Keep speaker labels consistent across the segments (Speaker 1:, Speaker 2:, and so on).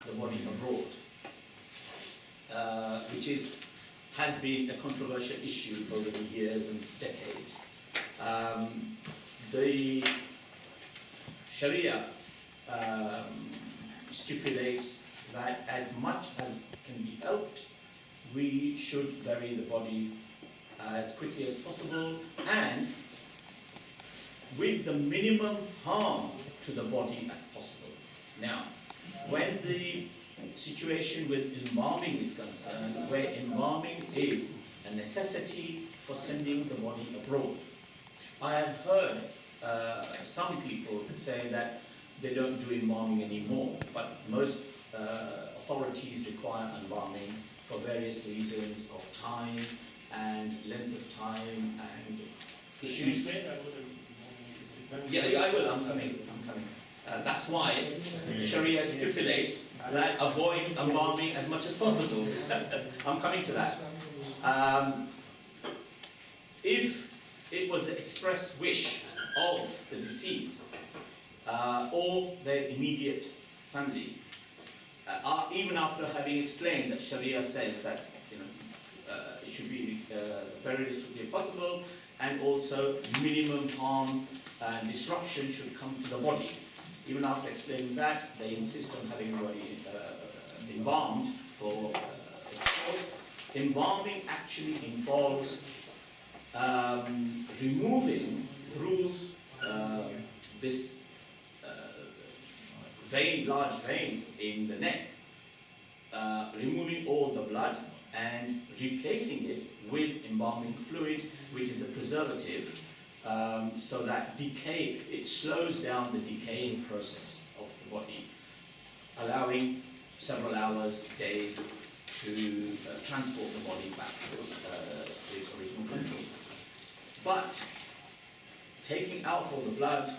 Speaker 1: the body abroad, which has been a controversial issue over the years and decades. The Sharia stipulates that as much as can be helped, we should bury the body as quickly as possible and with the minimum harm to the body as possible. Now, when the situation with embalming is concerned, where embalming is a necessity for sending the body abroad, I have heard some people say that they don't do embalming anymore, but most authorities require embalming for various reasons of time and length of time and issues. Yeah, I will. I'm coming. That's why Sharia stipulates that avoid embalming as much as possible. I'm coming to that. If it was the express wish of the deceased or their immediate family, even after having explained that Sharia says that it should be buried as quickly as possible, and also minimum harm and disruption should come to the body. Even after explaining that, they insist on having the body embalmed for export. Embalming actually involves removing through this large vein in the neck, removing all the blood and replacing it with embalming fluid, which is a preservative, so that it slows down the decaying process of the body, allowing several hours, days to transport the body back to its original country. But taking out all the blood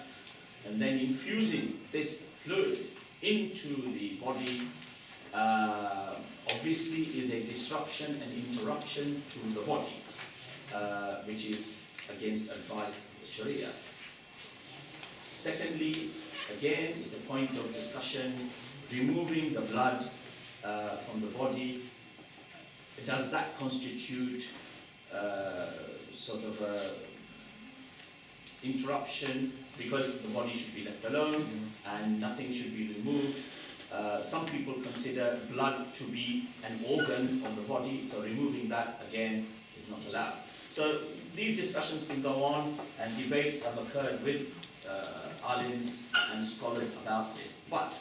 Speaker 1: and then infusing this fluid into the body obviously is a disruption and interruption to the body, which is against advice of the Sharia. Secondly, again, is a point of discussion, removing the blood from the body. Does that constitute sort of a interruption, because the body should be left alone and nothing should be removed? Some people consider blood to be an organ of the body, so removing that again is not allowed. So these discussions can go on, and debates have occurred with alims and scholars about this. But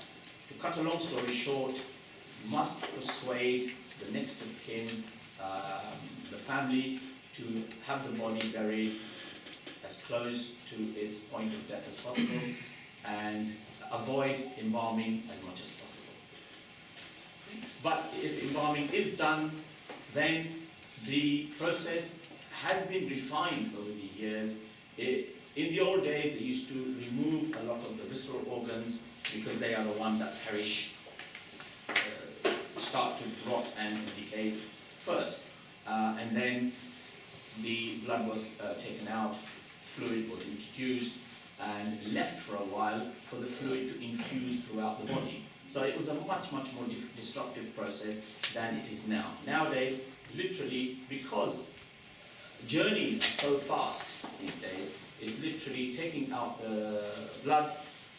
Speaker 1: to cut a long story short, must persuade the next of kin, the family, to have the body buried as close to its point of death as possible and avoid embalming as much as possible. But if embalming is done, then the process has been refined over the years. In the old days, they used to remove a lot of the visceral organs because they are the ones that perish, start to rot and decay first. And then the blood was taken out, fluid was introduced and left for a while for the fluid to infuse throughout the body. So it was a much more disruptive process than it is now. Nowadays, literally, because journeys are so fast these days, is literally taking out the blood,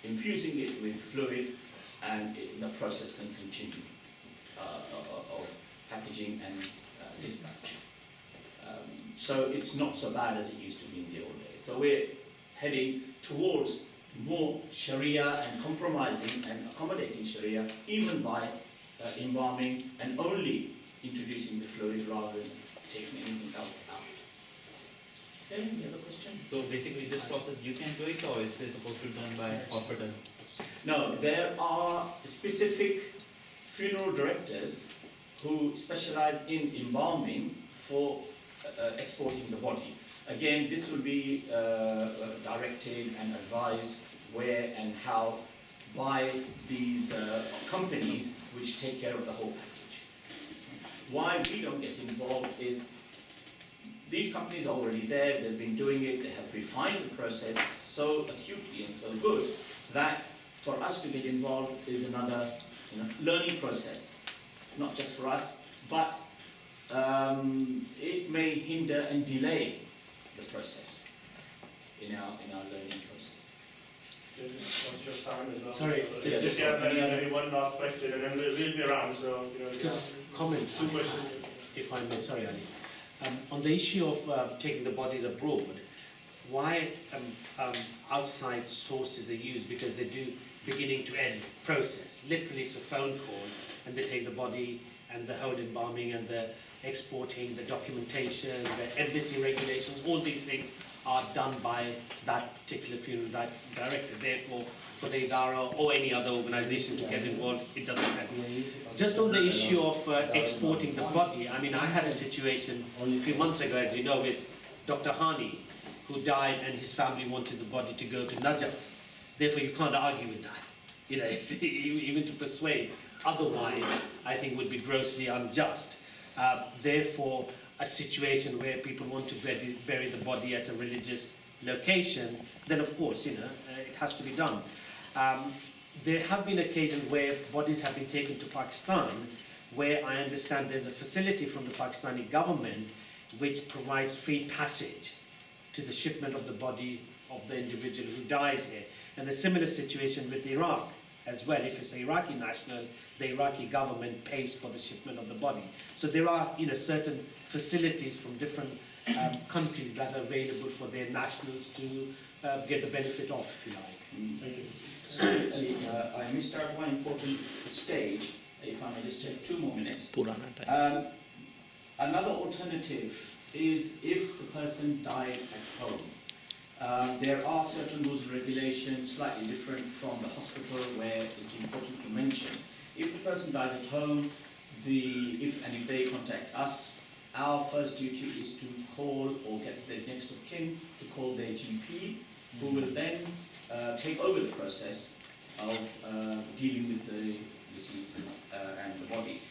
Speaker 1: infusing it with fluid, and the process can continue of packaging and dispatch. So it's not so bad as it used to be in the old days. So we're heading towards more Sharia and compromising and accommodating Sharia, even by embalming and only introducing the fluid rather than taking anything else out. Okay, any other questions?
Speaker 2: So basically this process you can do it, or is it supposed to be done by hospital?
Speaker 1: No, there are specific funeral directors who specialize in embalming for exporting the body. Again, this will be directed and advised where and how by these companies which take care of the whole package. Why we don't get involved is these companies are already there, they've been doing it, they have refined the process so acutely and so good that for us to get involved is another learning process, not just for us, but it may hinder and delay the process in our learning process.
Speaker 3: What's your time as well?
Speaker 4: Sorry,
Speaker 3: Just maybe one last question, and then we'll be around. So
Speaker 4: just comment.
Speaker 3: two questions.
Speaker 4: If I may, sorry, Ali. On the issue of taking the bodies abroad, why outside sources are used? Because they do beginning to end process. Literally, it's a phone call, and they take the body and the whole embalming and the exporting, the documentation, the embassy regulations. All these things are done by that particular funeral director. Therefore, for the Idara or any other organisation to get involved, it doesn't happen. Just on the issue of exporting the body, I mean, I had a situation a few months ago, as you know, with Dr. Hani, who died, and his family wanted the body to go to Najaf. Therefore, you can't argue with that. It's, even to persuade otherwise, I think would be grossly unjust. Therefore, a situation where people want to bury the body at a religious location, then of course, it has to be done. There have been occasions where bodies have been taken to Pakistan, where I understand there's a facility from the Pakistani government which provides free passage to the shipment of the body of the individual who dies here. And a similar situation with Iraq as well. If it's an Iraqi national, the Iraqi government pays for the shipment of the body. So there are certain facilities from different countries that are available for their nationals to get the benefit of, if you like.
Speaker 3: Thank you.
Speaker 1: So, I missed out one important stage, if I may just take 2 more minutes. Another alternative is if the person died at home. There are certain rules and regulations slightly different from the hospital where it's important to mention. If the person dies at home, if they contact us, our first duty is to call or get the next of kin to call their GP, who will then take over the process of dealing with the deceased and the body.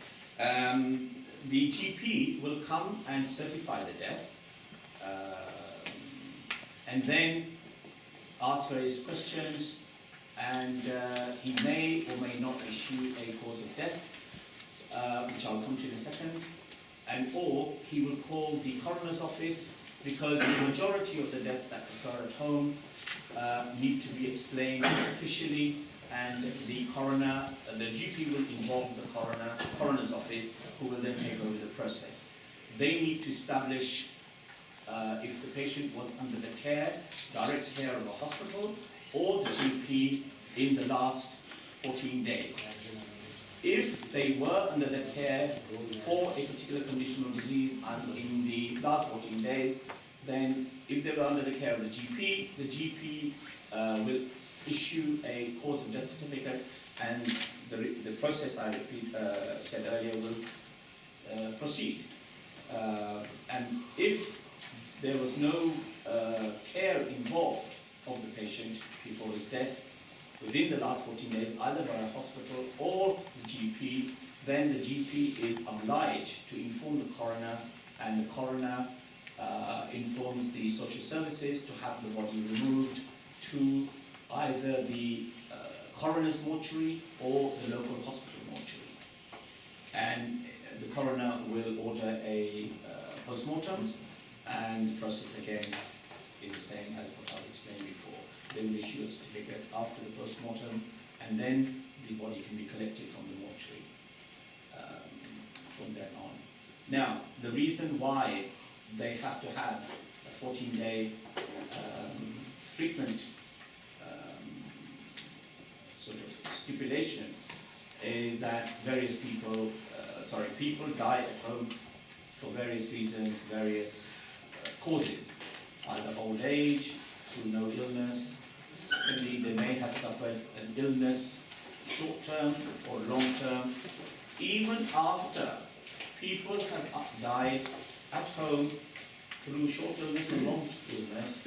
Speaker 1: The GP will come and certify the death, and then ask various questions, and he may or may not issue a cause of death, which I'll come to in a second, or he will call the coroner's office, because the majority of the deaths that occur at home need to be explained officially, and the coroner, the GP will involve the coroner's office, who will then take over the process. They need to establish if the patient was under the direct care of a hospital or the GP in the last 14 days. If they were under the care for a particular condition or disease in the last 14 days, then if they were under the care of the GP will issue a cause of death certificate, and the process I said earlier will proceed. And if there was no care involved of the patient before his death within the last 14 days, either by a hospital or the GP, then the GP is obliged to inform the coroner, and the coroner informs the social services to have the body removed to either the coroner's mortuary or the local hospital mortuary. And the coroner will order a post-mortem, and the process again is the same as what I've explained before. They will issue a certificate after the post-mortem, and then the body can be collected from the mortuary from then on. Now, the reason why they have to have a 14-day treatment sort of stipulation is that various people die at home for various reasons, various causes, either old age, through no illness. Secondly, they may have suffered an illness, short-term or long-term. Even after people have died at home through short illness or long illness,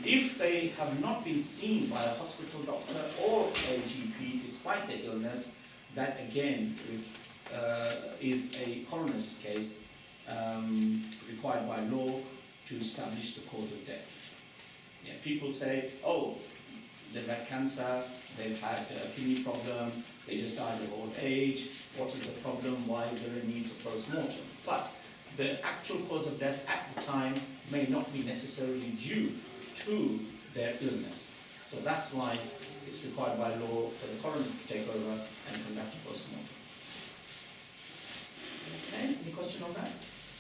Speaker 1: if they have not been seen by a hospital doctor or a GP despite their illness, that again is a coroner's case required by law to establish the cause of death. Yeah, people say, oh, they've had cancer, they've had a kidney problem, they just died of old age. What is the problem? Why is there a need for post-mortem? But the actual cause of death at the time may not be necessarily due to their illness. So that's why it's required by law for the coroner to take over and conduct a post-mortem. Okay, any question on that?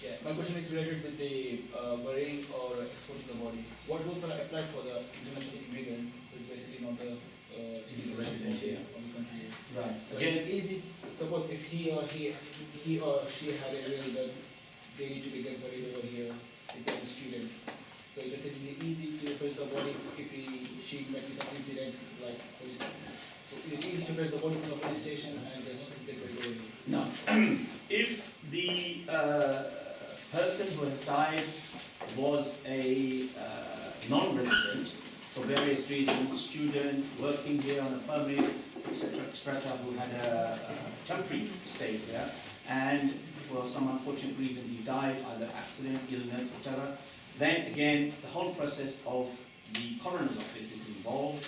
Speaker 5: Yeah, my question is related with the burying or exporting the body. What rules are applied for the international immigrant who is basically not a citizen
Speaker 1: Resident here.
Speaker 5: of the country?
Speaker 1: Right.
Speaker 5: So is it easy, suppose if he or she had a will that they need to be get buried over here, if they're a student. So is it easy to fetch the body if she met with an incident like police? So is it easy to fetch the body from the police station and just get buried over here?
Speaker 1: No. If the person who has died was a non-resident for various reasons, student, working here on a permit, etc., who had a temporary stay there, and for some unfortunate reason he died, either accident, illness, whatever, then again the whole process of the coroner's office is involved,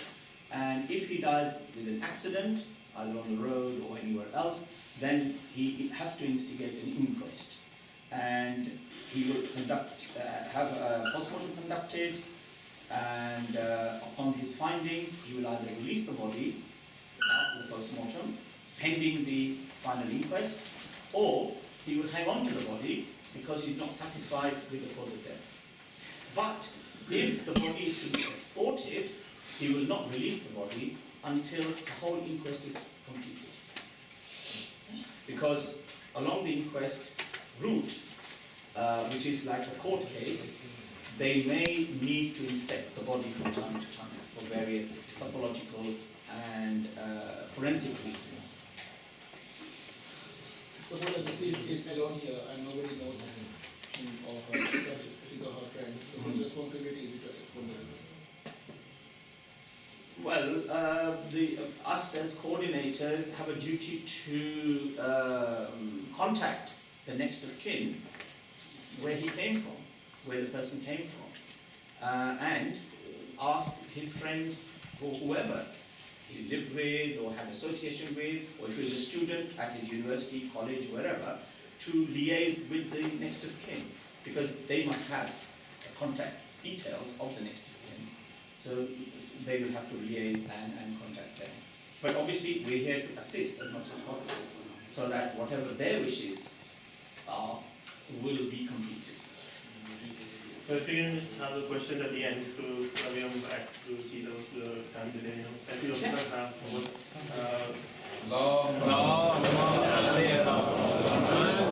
Speaker 1: and if he dies with an accident, either on the road or anywhere else, then he has to instigate an inquest, and he will have a post-mortem conducted, and upon his findings, he will either release the body after the post-mortem, pending the final inquest, or he will hang on to the body because he's not satisfied with the cause of death. But if the body is to be exported, he will not release the body until the whole inquest is completed. Because along the inquest route, which is like a court case, they may need to inspect the body from time to time for various pathological and forensic reasons.
Speaker 5: Suppose the deceased is alone here and nobody knows him or her except his or her friends. So whose responsibility is it to export them?
Speaker 1: Well, us as coordinators have a duty to contact the next of kin where he came from, where the person came from, and ask his friends or whoever he lived with or had association with, or if he was a student at his university, college, wherever, to liaise with the next of kin, because they must have contact details of the next of kin. So they will have to liaise and contact them. But obviously we're here to assist as much as possible, so that whatever their wishes are will be completed.
Speaker 3: So if you can just have the question at the end to come back to see the candidate, thank you.
Speaker 1: Okay.
Speaker 3: Long.